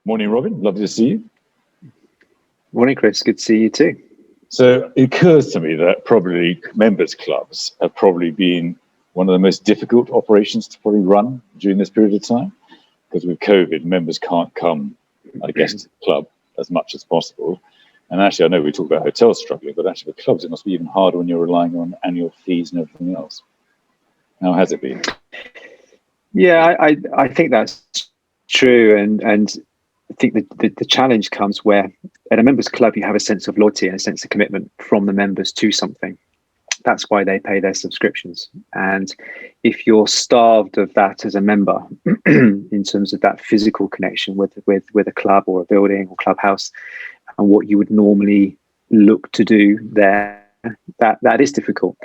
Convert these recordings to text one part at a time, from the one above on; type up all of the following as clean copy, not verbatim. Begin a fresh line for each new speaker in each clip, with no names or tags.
Morning, Robin. Lovely to see you.
Morning, Chris. Good to see you too.
So it occurs to me that probably members clubs have probably been one of the most difficult operations to probably run during this period of time, because with COVID, members can't come, I guess, to the club as much as possible. And actually, I know we talk about hotels struggling, but actually for clubs, it must be even harder when you're relying on annual fees and everything else. How has it been?
Yeah, I think that's true. And I think the challenge comes where at a members club, you have a sense of loyalty and a sense of commitment from the members to something. That's why they pay their subscriptions. And if you're starved of that as a member, in terms of that physical connection with a club or a building or clubhouse, and what you would normally look to do there, that is difficult.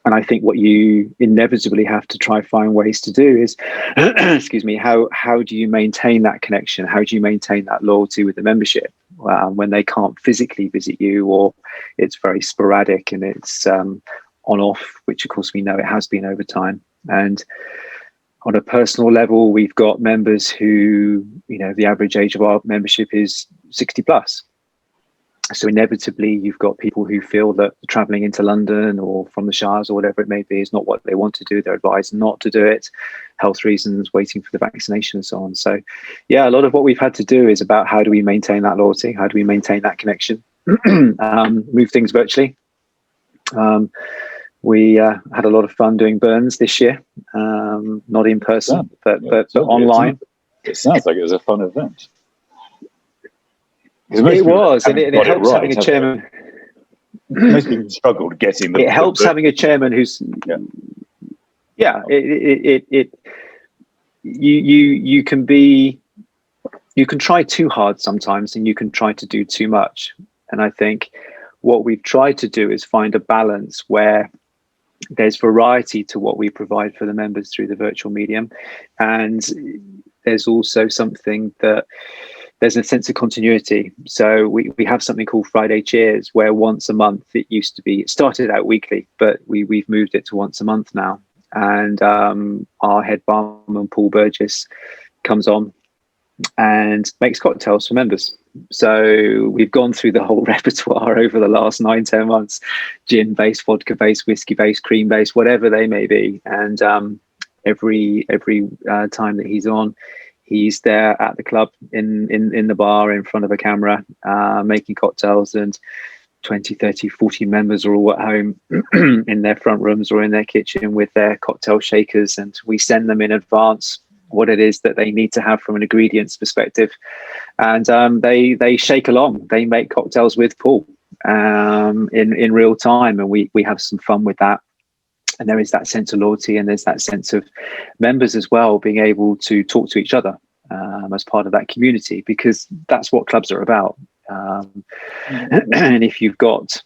And I think what you inevitably have to try find ways to do is, excuse me, how do you maintain that connection? How do you maintain that loyalty with the membership when they can't physically visit you, or it's very sporadic and it's on off, which of course we know it has been over time. And on a personal level, we've got members who, the average age of our membership is 60 plus. So inevitably, you've got people who feel that traveling into London or from the Shires or whatever it may be is not what they want to do. They're advised not to do it, health reasons, waiting for the vaccination and so on. So, yeah, a lot of what we've had to do is about how do we maintain that loyalty? How do we maintain that connection? Move things virtually. We had a lot of fun doing Burns this year, not in person, but online.
It sounds like it was a fun event.
It was, and it helps having a chairman.
Most people struggled getting the.
It helps having a chairman who's. You can try too hard sometimes, and you can try to do too much. And I think what we've tried to do is find a balance where there's variety to what we provide for the members through the virtual medium, and there's also something that. There's a sense of continuity. So we have something called Friday Cheers, where once a month it started out weekly, but we've moved it to once a month now. And our head barman, Paul Burgess, comes on and makes cocktails for members. So we've gone through the whole repertoire over the last 9-10 months, gin-based, vodka-based, whiskey-based, cream-based, whatever they may be. And every time that he's on, he's there at the club in the bar in front of a camera, making cocktails, and 20, 30, 40 members are all at home in their front rooms or in their kitchen with their cocktail shakers. And we send them in advance what it is that they need to have from an ingredients perspective. And they shake along. They make cocktails with Paul in real time. And we have some fun with that. And there is that sense of loyalty, and there's that sense of members as well being able to talk to each other as part of that community, because that's what clubs are about. And if you've got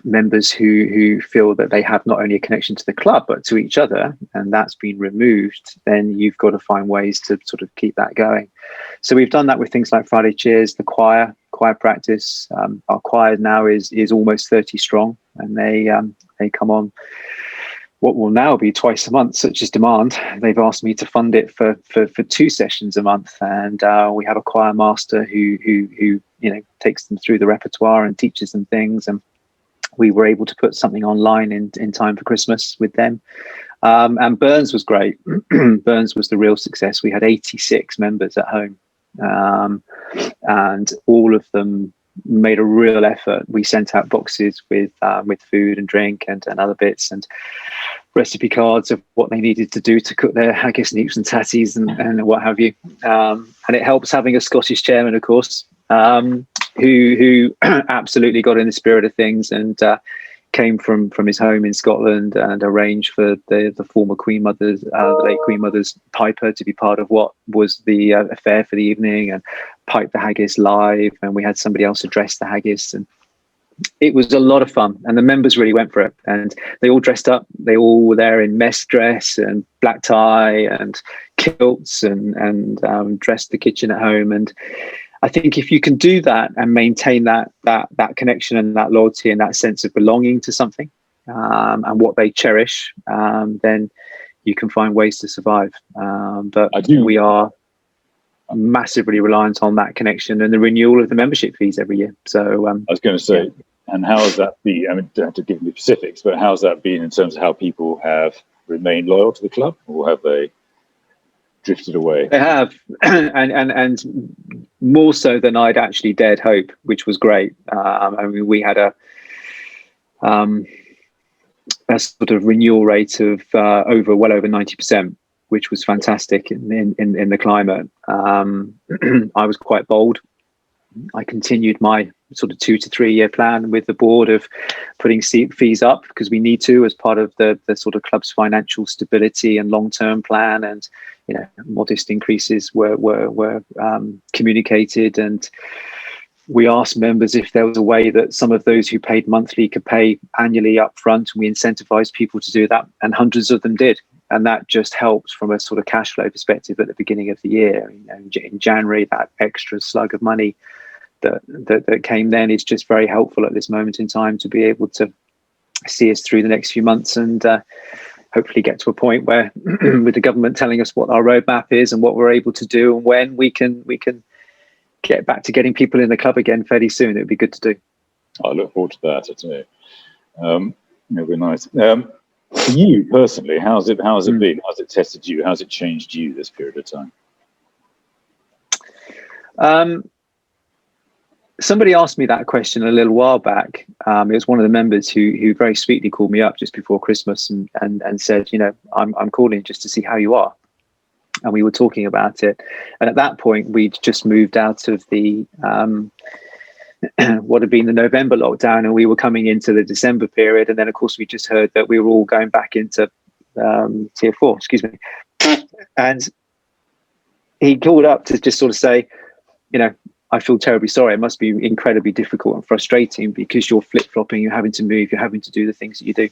members who feel that they have not only a connection to the club but to each other, and that's been removed, then you've got to find ways to sort of keep that going. So we've done that with things like Friday Cheers, the choir practice. Our choir now is almost 30 strong, and they come on what will now be twice a month, such as demand. They've asked me to fund it for 2 sessions a month, and we have a choir master who takes them through the repertoire and teaches them things. And we were able to put something online in time for Christmas with them. And Burns was great. Burns was the real success. We had 86 members at home, and all of them made a real effort. We sent out boxes with food and drink and other bits, and recipe cards of what they needed to do to cook their haggis, neeps and tatties and what have you. And it helps having a Scottish chairman, of course, who absolutely got in the spirit of things and came from his home in Scotland and arranged for the former Queen Mother's, the late Queen Mother's piper, to be part of what was the affair for the evening, and piped the haggis live. And we had somebody else address the haggis, and it was a lot of fun. And the members really went for it, and they all dressed up. They all were there in mess dress and black tie and kilts and dressed the kitchen at home. And I think if you can do that and maintain that connection and that loyalty and that sense of belonging to something and what they cherish, then you can find ways to survive. But massively reliant on that connection and the renewal of the membership fees every year. So
I was going to say, and how has that been? I mean, don't have to give me specifics, but how's that been in terms of how people have remained loyal to the club, or have they drifted away?
They have, and more so than I'd actually dared hope, which was great. I mean, we had a sort of renewal rate of well over 90%, which was fantastic in the climate. I was quite bold. I continued my sort of 2 to 3 year plan with the board of putting seat fees up because we need to, as part of the sort of club's financial stability and long-term plan. And modest increases were communicated, and we asked members if there was a way that some of those who paid monthly could pay annually up front. We incentivized people to do that, and hundreds of them did. And that just helped from a sort of cash flow perspective at the beginning of the year. In January, that extra slug of money that came then is just very helpful at this moment in time to be able to see us through the next few months and hopefully get to a point where, with the government telling us what our roadmap is and what we're able to do and when we can get back to getting people in the club again fairly soon. It would be good to do.
I look forward to that. It'll be nice. For you personally, how's it been? How's it tested you? How's it changed you this period of time?
Somebody asked me that question a little while back. It was one of the members who very sweetly called me up just before Christmas and said, I'm calling just to see how you are. And we were talking about it. And at that point, we'd just moved out of the what had been the November lockdown, and we were coming into the December period. And then, of course, we just heard that we were all going back into tier 4, excuse me. And he called up to just sort of say, I feel terribly sorry. It must be incredibly difficult and frustrating because you're flip-flopping, you're having to move, you're having to do the things that you do.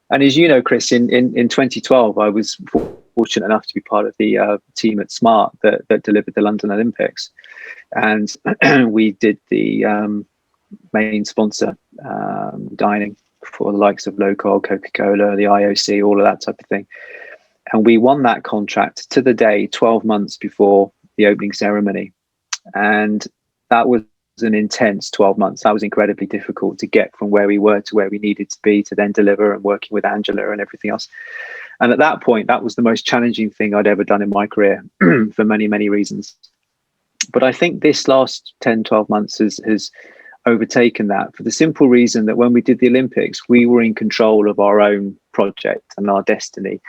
And as you know, Chris, in 2012, I was fortunate enough to be part of the team at Smart that delivered the London Olympics. And we did the main sponsor dining for the likes of Local, Coca-Cola, the IOC, all of that type of thing. And we won that contract to the day 12 months before the opening ceremony. And that was an intense 12 months. That was incredibly difficult to get from where we were to where we needed to be to then deliver, and working with Angela and everything else. And at that point, that was the most challenging thing I'd ever done in my career for many, many reasons. But I think this last 10, 12 months has overtaken that for the simple reason that when we did the Olympics, we were in control of our own project and our destiny.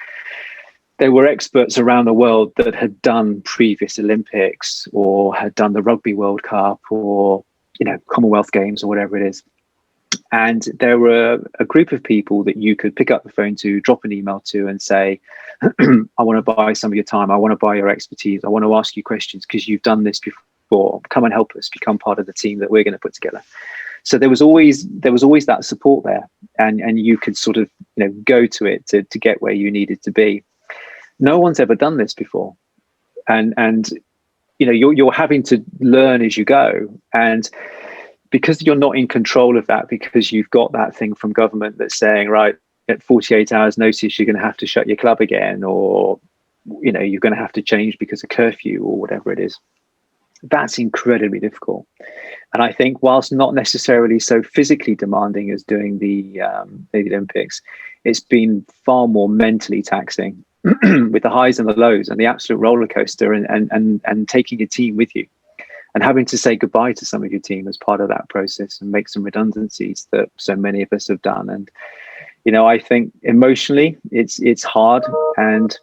There were experts around the world that had done previous Olympics or had done the Rugby World Cup or, Commonwealth Games or whatever it is. And there were a group of people that you could pick up the phone to, drop an email to and say, I want to buy some of your time. I want to buy your expertise. I want to ask you questions because you've done this before. Come and help us become part of the team that we're going to put together. So there was always that support there, and you could sort of, go to it to get where you needed to be. No one's ever done this before. And you're having to learn as you go. And because you're not in control of that, because you've got that thing from government that's saying, right, at 48 hours notice, you're going to have to shut your club again, or, you're going to have to change because of curfew or whatever it is. That's incredibly difficult. And I think whilst not necessarily so physically demanding as doing the Olympics, it's been far more mentally taxing with the highs and the lows and the absolute roller coaster and taking a team with you and having to say goodbye to some of your team as part of that process and make some redundancies that so many of us have done. And, I think emotionally it's hard. And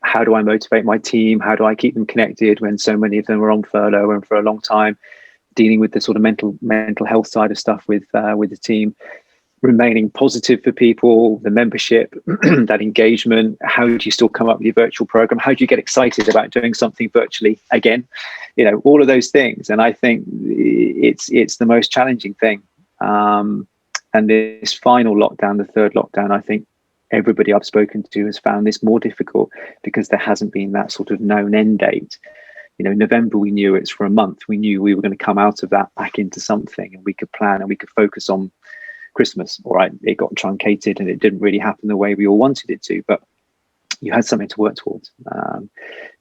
how do I motivate my team? How do I keep them connected when so many of them are on furlough and for a long time dealing with the sort of mental health side of stuff with the team? Remaining positive for people, the membership, that engagement. How do you still come up with your virtual program? How do you get excited about doing something virtually again? All of those things. And I think it's the most challenging thing. And this final lockdown, the third lockdown, I think everybody I've spoken to has found this more difficult because there hasn't been that sort of known end date. November, we knew it's for a month. We knew we were going to come out of that back into something, and we could plan and we could focus on Christmas. All right, it got truncated and it didn't really happen the way we all wanted it to, but you had something to work towards.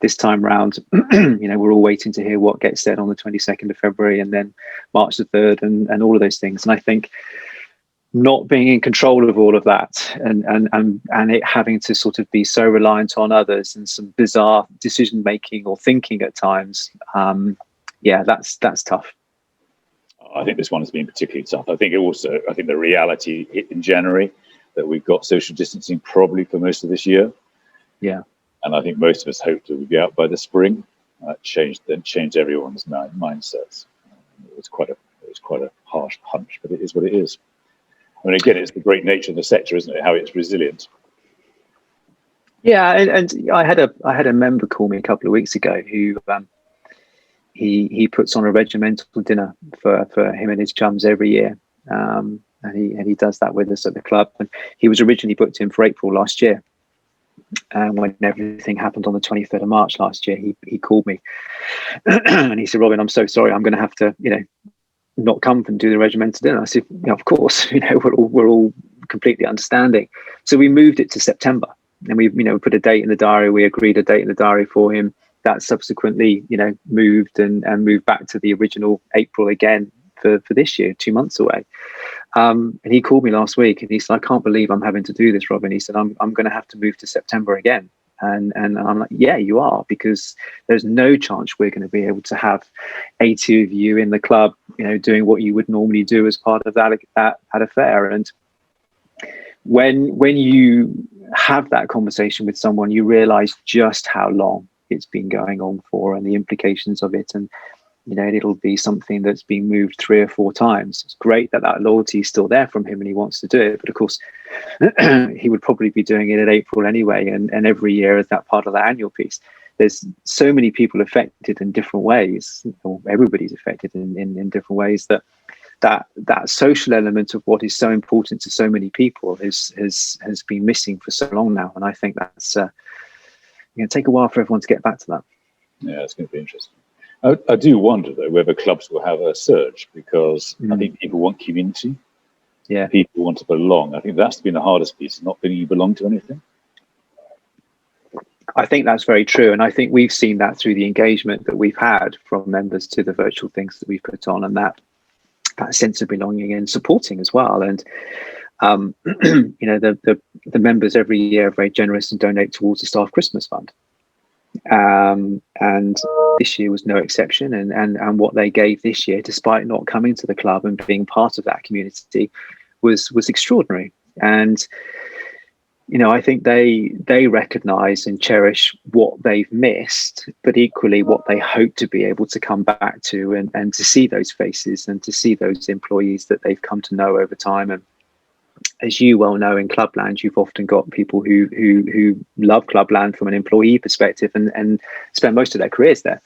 this time round, we're all waiting to hear what gets said on the 22nd of February and then March the 3rd and all of those things. And I think not being in control of all of that and it having to sort of be so reliant on others and some bizarre decision making or thinking at times, that's tough.
I think this one has been particularly tough. I think the reality hit in January that we've got social distancing probably for most of this year.
Yeah.
And I think most of us hoped that we'd be out by the spring. That changed everyone's mindsets. It was quite a harsh punch, but it is what it is. I mean, again, it's the great nature of the sector, isn't it? How it's resilient.
Yeah, and I had a member call me a couple of weeks ago who he puts on a regimental dinner for him and his chums every year, and he does that with us at the club. And he was originally booked in for April last year, and when everything happened on the 23rd of March last year, he called me and he said, "Robin, I'm so sorry. I'm going to have to, not come and do the regimental dinner." I said, "Of course, we're all completely understanding." So we moved it to September, and we put a date in the diary. We agreed a date in the diary for him. That subsequently, moved and moved back to the original April again for this year, 2 months away. And he called me last week and he said, "I can't believe I'm having to do this, Robin." He said, I'm going to have to move to September again. And I'm like, yeah, you are, because there's no chance we're going to be able to have 80 of you in the club, doing what you would normally do as part of that affair. And when you have that conversation with someone, you realize just how long it's been going on for and the implications of it. And it'll be something that's been moved 3 or 4 times. It's great that loyalty is still there from him and he wants to do it, but of course he would probably be doing it in April anyway, and every year as that part of the annual piece. There's so many people affected in different ways, or everybody's affected in different ways, that social element of what is so important to so many people has been missing for so long now. And I think that's going to take a while for everyone to get back to that.
Yeah, it's going to be interesting. I do wonder, though, whether clubs will have a surge, because I think people want community.
Yeah.
People want to belong. I think that's been the hardest piece, not feeling you belong to anything.
I think that's very true. And I think we've seen that through the engagement that we've had from members to the virtual things that we've put on, and that sense of belonging and supporting as well. And, the members every year are very generous and donate towards the staff Christmas fund. And this year was no exception, and what they gave this year, despite not coming to the club and being part of that community, was extraordinary. And I think they recognize and cherish what they've missed, but equally what they hope to be able to come back to, and to see those faces and to see those employees that they've come to know over time. And as you well know, in Clubland, you've often got people who love Clubland from an employee perspective and spend most of their careers there.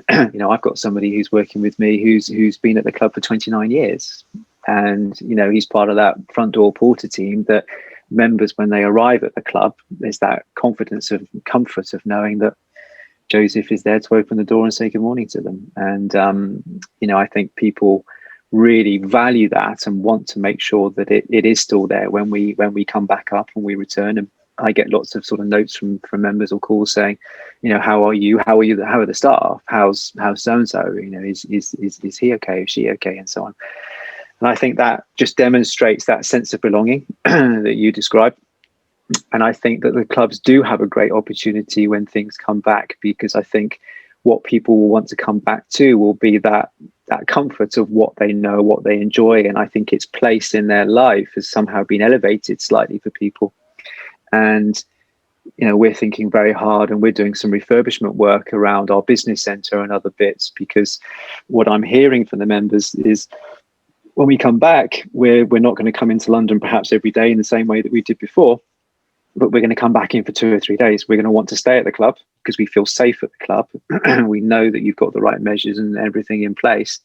I've got somebody who's working with me who's been at the club for 29 years, and he's part of that front door porter team that members, when they arrive at the club, there's that confidence of comfort of knowing that Joseph is there to open the door and say good morning to them. And I think people really value that and want to make sure that it is still there when we come back up and we return. And I get lots of sort of notes from members or calls saying, how are you? How are the staff? How's so and so? Is he okay? Is she okay? And so on. And I think that just demonstrates that sense of belonging that you described. And I think that the clubs do have a great opportunity when things come back, because I think what people will want to come back to will be that comfort of what they know, what they enjoy. And I think its place in their life has somehow been elevated slightly for people. And, we're thinking very hard, and we're doing some refurbishment work around our business centre and other bits, because what I'm hearing from the members is when we come back, we're not going to come into London perhaps every day in the same way that we did before, but we're going to come back in for 2 or 3 days. We're going to want to stay at the club because we feel safe at the club. We know that you've got the right measures and everything in place.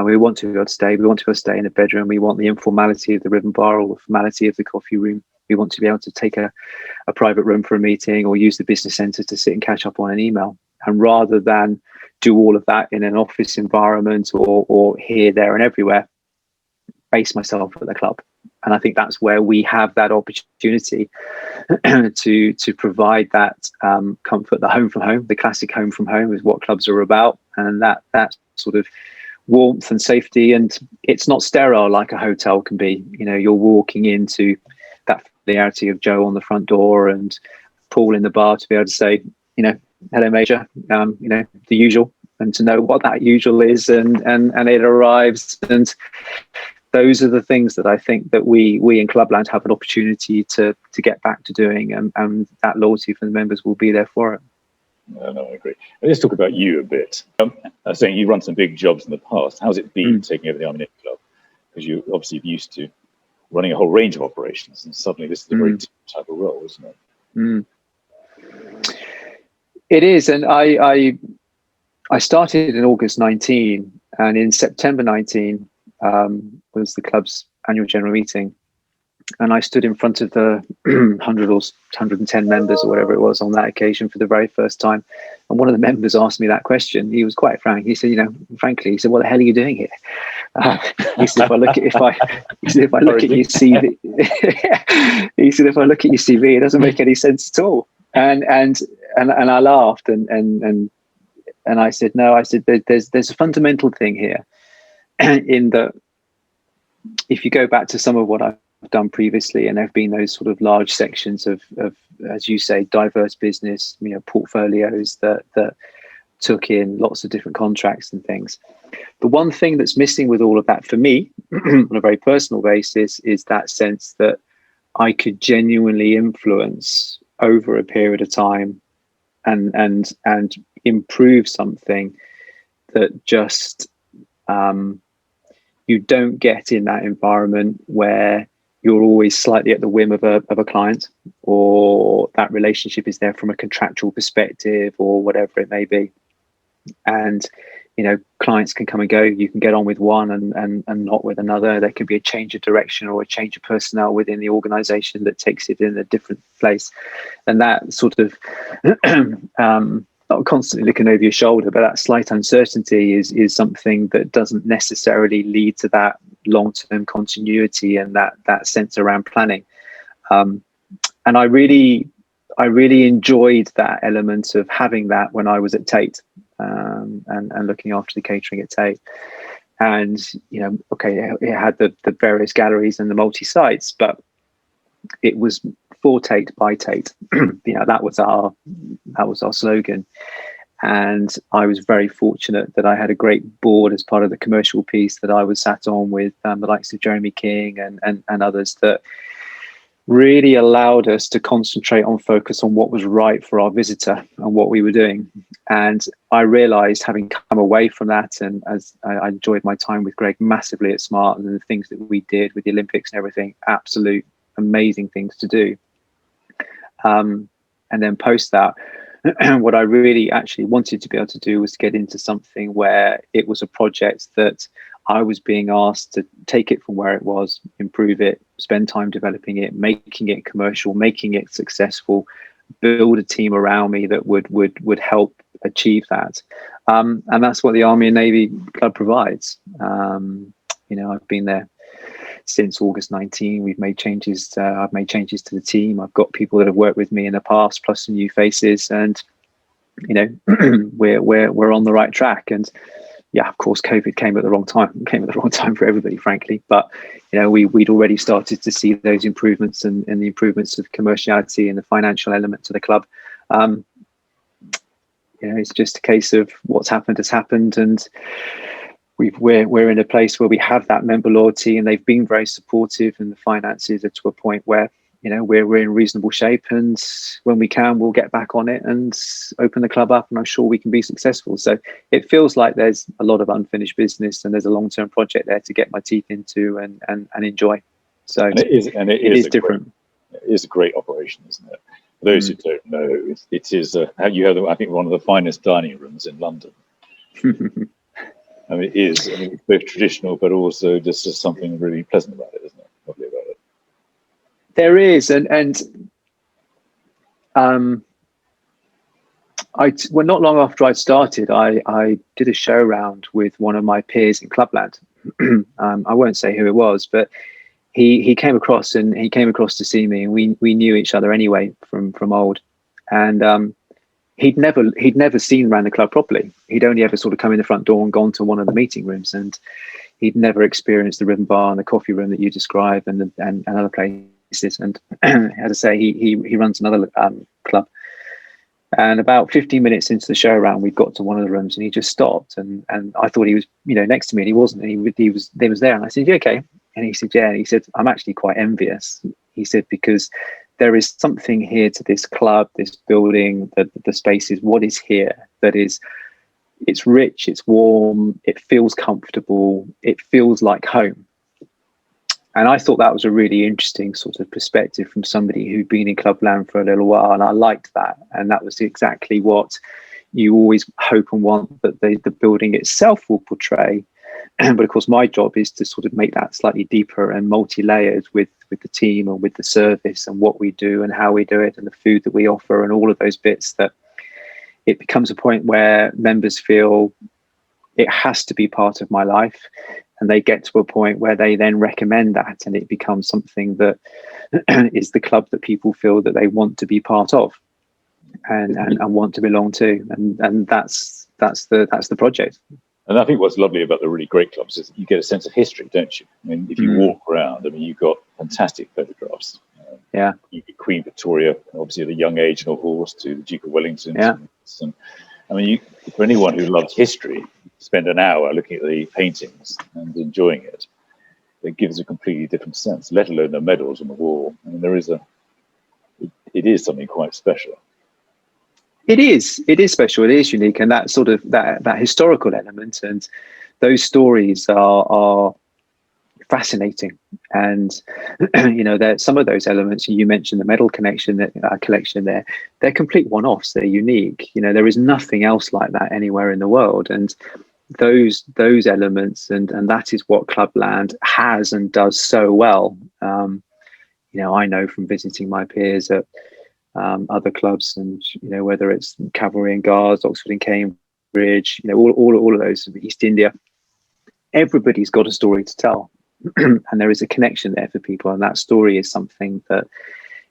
We want to be able to stay. We want to be able to stay in a bedroom. We want the informality of the ribbon bar or the formality of the coffee room. We want to be able to take a private room for a meeting or use the business centre to sit and catch up on an email. And rather than do all of that in an office environment or here, there and everywhere, base myself at the club. I think that's where we have that opportunity to provide that comfort. The home from home, the classic home from home, is what clubs are about, and that sort of warmth and safety. And it's not sterile like a hotel can be. You know, you're walking into that familiarity of Joe on the front door and Paul in the bar to be able to say, you know, hello, Major, you know, the usual, and to know what that usual is, and it arrives. And those are the things that I think that we in Clubland have an opportunity to get back to doing, and that loyalty from the members will be there for it.
No, I agree. Let's talk about you a bit. Saying you've run some big jobs in the past. How's it been taking over the Army Navy Club? Because you're obviously used to running a whole range of operations, and suddenly this is a very different type of role, isn't it?
It is, and I started in August 19, and in September 19 was the club's annual general meeting. And I stood in front of the 100 or 110 members or whatever it was on that occasion for the very first time. And one of the members asked me that question. He was quite frank. He said, you know, frankly, he said, what the hell are you doing here? He said, if I look at your CV, he said, if I look at your CV, it doesn't make any sense at all. And I laughed and I said, no, I said, there's a fundamental thing here in that if you go back to some of what I've done previously, and there have been those sort of large sections of, as you say, diverse business, you know, portfolios that took in lots of different contracts and things. The one thing that's missing with all of that for me on a very personal basis is that sense that I could genuinely influence over a period of time and improve something that just you don't get in that environment where you're always slightly at the whim of a client, or that relationship is there from a contractual perspective or whatever it may be. And, you know, clients can come and go. You can get on with one and not with another. There can be a change of direction or a change of personnel within the organization that takes it in a different place. And that sort of not constantly looking over your shoulder, but that slight uncertainty is something that doesn't necessarily lead to that long-term continuity and that sense around planning. And I really enjoyed that element of having that when I was at Tate, and looking after the catering at Tate. And, you know, okay, it had the various galleries and the multi-sites, but it was for Tate by Tate. You know, that was our slogan. And I was very fortunate that I had a great board as part of the commercial piece that I was sat on with the likes of Jeremy King and others that really allowed us to concentrate on focus on what was right for our visitor and what we were doing. And I realized, having come away from that, and as I enjoyed my time with Greg massively at Smart and the things that we did with the Olympics and everything, absolute amazing things to do. And then post that, what I really actually wanted to be able to do was to get into something where it was a project that I was being asked to take it from where it was, improve it, spend time developing it, making it commercial, making it successful, build a team around me that would help achieve that. And that's what the Army and Navy Club provides. You know, I've been there since August 19. We've made changes. I've made changes to the team. I've got people that have worked with me in the past, plus some new faces, and you know, we're on the right track. And yeah, of course, COVID came at the wrong time. It came at the wrong time for everybody, frankly. But you know, we'd already started to see those improvements and the improvements of commerciality and the financial element to the club. You know, it's just a case of what's happened has happened, and we're in a place where we have that member loyalty, and they've been very supportive, and the finances are to a point where, you know, we're in reasonable shape, and when we can, we'll get back on it and open the club up, and I'm sure we can be successful. So it feels like there's a lot of unfinished business, and there's a long-term project there to get my teeth into and enjoy. So it is different.
It is a great operation, isn't it? For those who don't know, it is you have, I think, one of the finest dining rooms in London. I mean, it is. I mean, it's both traditional, but also just something really pleasant about it, isn't it? Lovely about it.
There is, and well, not long after I started, I did a show round with one of my peers in Clubland. I won't say who it was, but he came across to see me, and we knew each other anyway from old, and he'd never seen around the club properly. He'd only ever sort of come in the front door and gone to one of the meeting rooms, and he'd never experienced the Ribbon Bar and the coffee room that you describe, and other places. And as I say, he runs another club. And about 15 minutes into the show round, we got to one of the rooms, and he just stopped. And I thought he was, next to me, and he wasn't. And he was there, and I said, "You okay?" And he said, "Yeah." And he said, "I'm actually quite envious." He said, "Because there is something here to this club, this building, the spaces. What is here that is, it's rich, it's warm, it feels comfortable, it feels like home." And I thought that was a really interesting sort of perspective from somebody who'd been in clubland for a little while, and I liked that. And that was exactly what you always hope and want that the building itself will portray. But of course, my job is to sort of make that slightly deeper and multi-layered with the team and with the service and what we do and how we do it and the food that we offer and all of those bits, that it becomes a point where members feel it has to be part of my life. And they get to a point where they then recommend that, and it becomes something that is the club that people feel that they want to be part of and want to belong to. And that's the project.
And I think what's lovely about the really great clubs is you get a sense of history, don't you? I mean, if you walk around, I mean, you've got fantastic photographs.
Yeah.
You get Queen Victoria, obviously at a young age on a horse, to the Duke of Wellington.
Yeah.
And I mean, for anyone who loves history, spend an hour looking at the paintings and enjoying it. It gives a completely different sense, let alone the medals on the wall. I mean, it is something quite special.
It is special. It is unique, and that sort of that historical element and those stories are fascinating. And there some of those elements you mentioned, the medal collection there, they're complete one-offs. They're unique. There is nothing else like that anywhere in the world. And those elements and that is what Clubland has and does so well. I know from visiting my peers at other clubs, and whether it's Cavalry and Guards, Oxford and Cambridge, all of those, East India, everybody's got a story to tell. And there is a connection there for people, and that story is something that,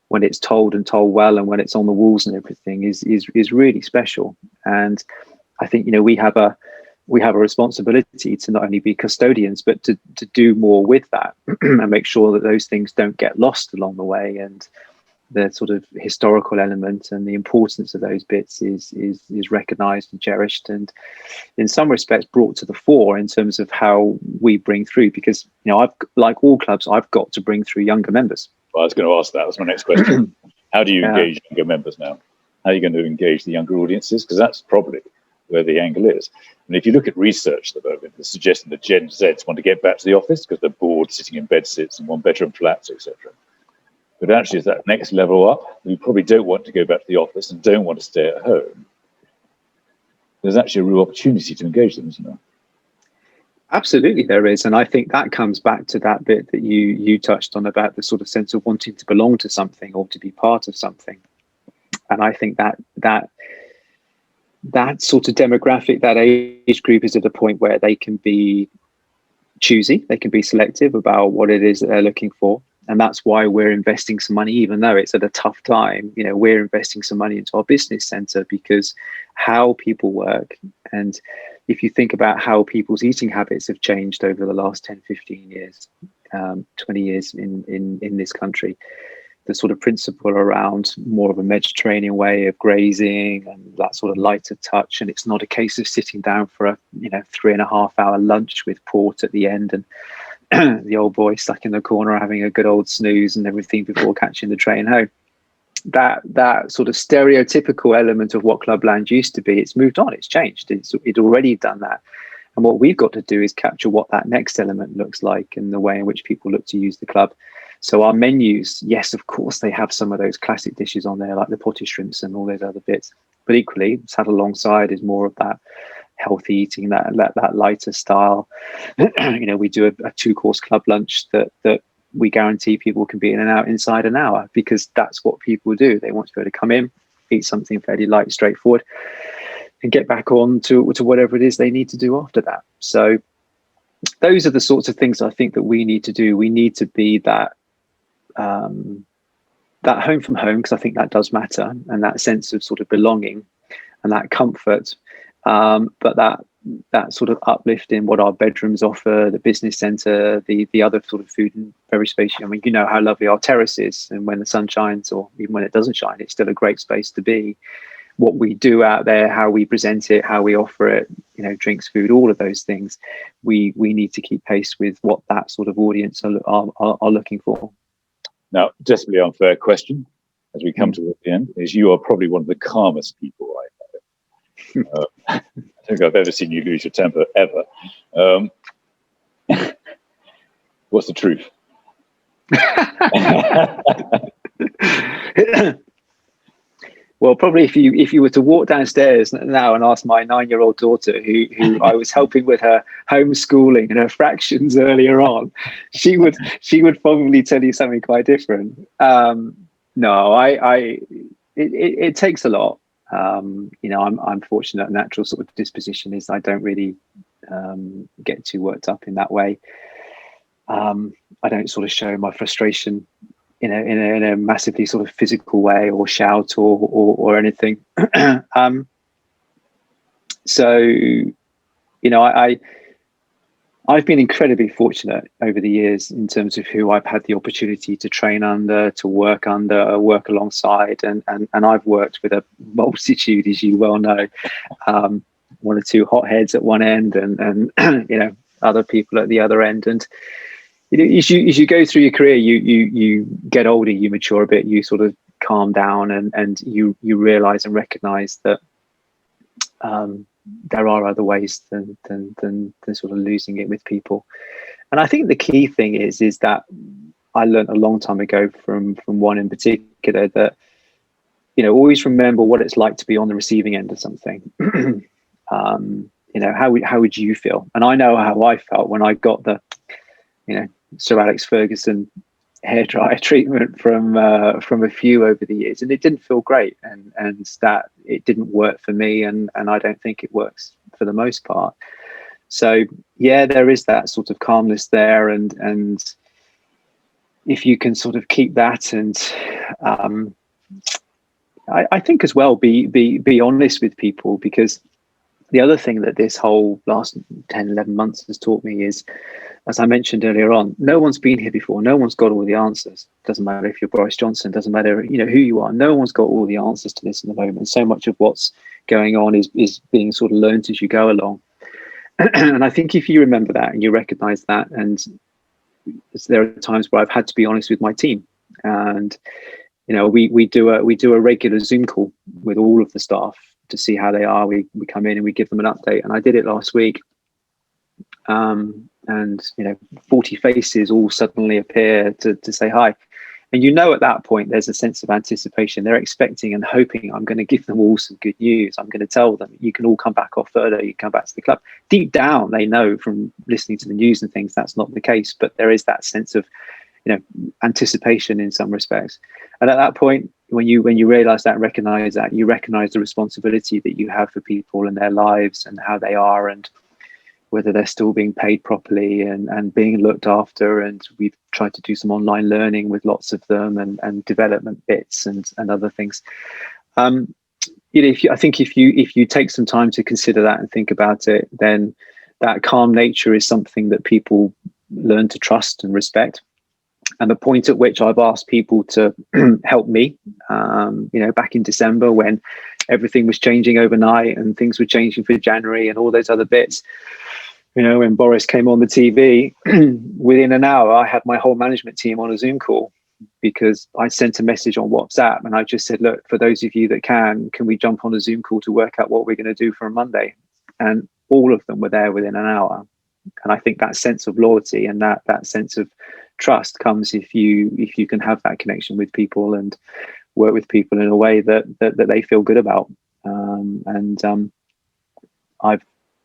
when it's told and told well, and when it's on the walls and everything, is really special. And I think we have a responsibility to not only be custodians, but to do more with that and make sure that those things don't get lost along the way. And the sort of historical element and the importance of those bits is recognized and cherished, and in some respects brought to the fore in terms of how we bring through, because I've, like all clubs, I've got to bring through younger members.
Well, I was going to ask that. That's my next question. How do you engage younger members now? How are you going to engage the younger audiences? Because that's probably where the angle is. And if you look at research at the moment, it's suggesting that Gen Zs want to get back to the office because they're bored sitting in bed sits and one-bedroom flats, etc. But actually, as that next level up, we probably don't want to go back to the office and don't want to stay at home. There's actually a real opportunity to engage them, isn't there?
Absolutely, there is. And I think that comes back to that bit that you touched on about the sort of sense of wanting to belong to something or to be part of something. And I think that sort of demographic, that age group, is at a point where they can be choosy, they can be selective about what it is that they're looking for. And that's why we're investing some money, even though it's at a tough time. We're investing some money into our business center, because how people work, and if you think about how people's eating habits have changed over the last 10, 15 years, 20 years in this country, the sort of principle around more of a Mediterranean way of grazing and that sort of lighter touch. And it's not a case of sitting down for a 3.5 hour lunch with port at the end and the old boy stuck in the corner having a good old snooze and everything before catching the train home. That sort of stereotypical element of what Clubland used to be, it's moved on, it's changed, it's already done that. And what we've got to do is capture what that next element looks like and the way in which people look to use the club. So our menus, yes, of course, they have some of those classic dishes on there, like the potted shrimps and all those other bits. But equally, sat alongside is more of that healthy eating, that lighter style. We do a 2-course club lunch that we guarantee people can be in and out inside an hour, because that's what people do. They want to be able to come in, eat something fairly light, straightforward, and get back on to whatever it is they need to do after that. So those are the sorts of things I think that we need to do. We need to be that that home from home, because I think that does matter, and that sense of sort of belonging and that comfort. But that sort of uplift in what our bedrooms offer, the business centre, the other sort of food and beverage space. I mean, you know how lovely our terrace is, and when the sun shines, or even when it doesn't shine, it's still a great space to be. What we do out there, how we present it, how we offer it, you know, drinks, food, all of those things, we need to keep pace with what that sort of audience are looking for.
Now, desperately unfair question, as we come towards the end, is you are probably one of the calmest people I know. I don't think I've ever seen you lose your temper, ever. What's the truth?
Well, probably if you were to walk downstairs now and ask my 9-year-old daughter, who I was helping with her homeschooling and her fractions earlier on, she would probably tell you something quite different. No, it takes a lot. You know, I'm fortunate. Natural sort of disposition is I don't really get too worked up in that way. I don't sort of show my frustration in a massively sort of physical way, or shout or anything. So, you know, I've been incredibly fortunate over the years in terms of who I've had the opportunity to train under, to work under, work alongside, and I've worked with a multitude, as you well know, one or two hotheads at one end, and you know, other people at the other end. And you know, as you go through your career, you get older, you mature a bit, you sort of calm down, and you realize and recognize that there are other ways than sort of losing it with people. And I think the key thing is that I learned a long time ago from one in particular, that, you know, always remember what it's like to be on the receiving end of something. You know, how would you feel? And I know how I felt when I got the, you know, Sir Alex Ferguson hairdryer treatment from a few over the years, and it didn't feel great, and that it didn't work for me, and I don't think it works for the most part. So yeah, there is that sort of calmness there, and if you can sort of keep that, and I think as well, be honest with people, because the other thing that this whole last 10, 11 months has taught me is, as I mentioned earlier on, no one's been here before. No one's got all the answers. Doesn't matter if you're Boris Johnson, doesn't matter, you know, who you are. No one's got all the answers to this in the moment. So much of what's going on is being sort of learned as you go along. And I think if you remember that and you recognize that, and there are times where I've had to be honest with my team, and, you know, we do a regular Zoom call with all of the staff to see how they are. We come in and we give them an update, and I did it last week. And, you know, 40 faces all suddenly appear to say hi. And, you know, at that point, there's a sense of anticipation. They're expecting and hoping I'm going to give them all some good news. I'm going to tell them, you can all come back off furlough, you come back to the club. Deep down, they know from listening to the news and things, that's not the case. But there is that sense of, you know, anticipation in some respects. And at that point, when you realize that and recognize that, you recognize the responsibility that you have for people and their lives and how they are, and whether they're still being paid properly and being looked after. And we've tried to do some online learning with lots of them, and development bits and other things. You know, I think if you take some time to consider that and think about it, then that calm nature is something that people learn to trust and respect. And the point at which I've asked people to help me, you know, back in December, when everything was changing overnight and things were changing for January and all those other bits, you know, when Boris came on the TV, within an hour, I had my whole management team on a Zoom call, because I sent a message on WhatsApp and I just said, look, for those of you that can we jump on a Zoom call to work out what we're going to do for a Monday? And all of them were there within an hour. And I think that sense of loyalty and that sense of trust comes if you can have that connection with people and work with people in a way that they feel good about.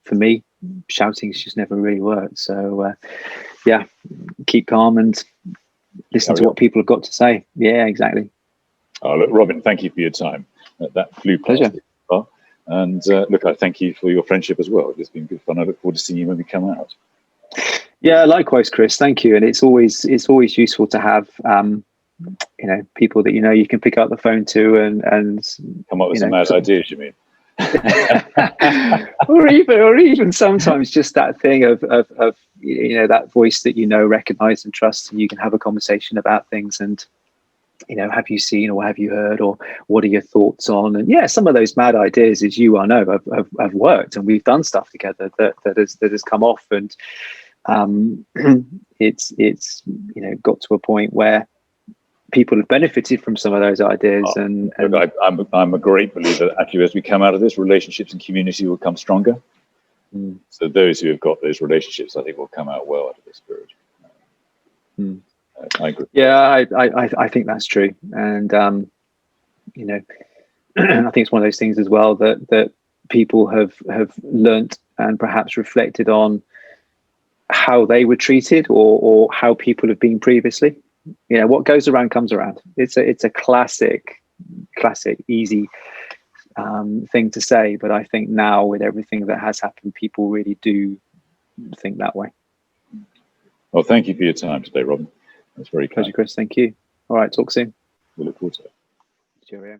For me, shouting's just never really worked. So yeah, keep calm and listen to what people have got to say. Yeah, exactly.
Oh, look, Robin, thank you for your time. That flew past.
Pleasure.
And look, I thank you for your friendship as well. It's been good fun. I look forward to seeing you when we come out.
Yeah, likewise, Chris. Thank you. And it's always useful to have people that you can pick up the phone to and
come up with some mad ideas. You mean?
or even sometimes just that thing of that voice that recognize and trust, and you can have a conversation about things and have you seen or have you heard or what are your thoughts on? And yeah, some of those mad ideas, as you know, have worked, and we've done stuff together that has come off, and it's got to a point where people have benefited from some of those ideas. And
I'm a great believer that actually, as we come out of this, relationships and community will come stronger. So those who have got those relationships, I think, will come out well out of this period. I agree.
Yeah, I think that's true, and I think it's one of those things as well that people have learnt and perhaps reflected on how they were treated or how people have been previously. What goes around comes around. It's a classic easy thing to say, but I think now with everything that has happened, people really do think that way.
Well, thank you for your time today, Robin. That's very kind.
Pleasure, Chris. Thank you. All right, talk soon.
We look forward to it.
Cheerio.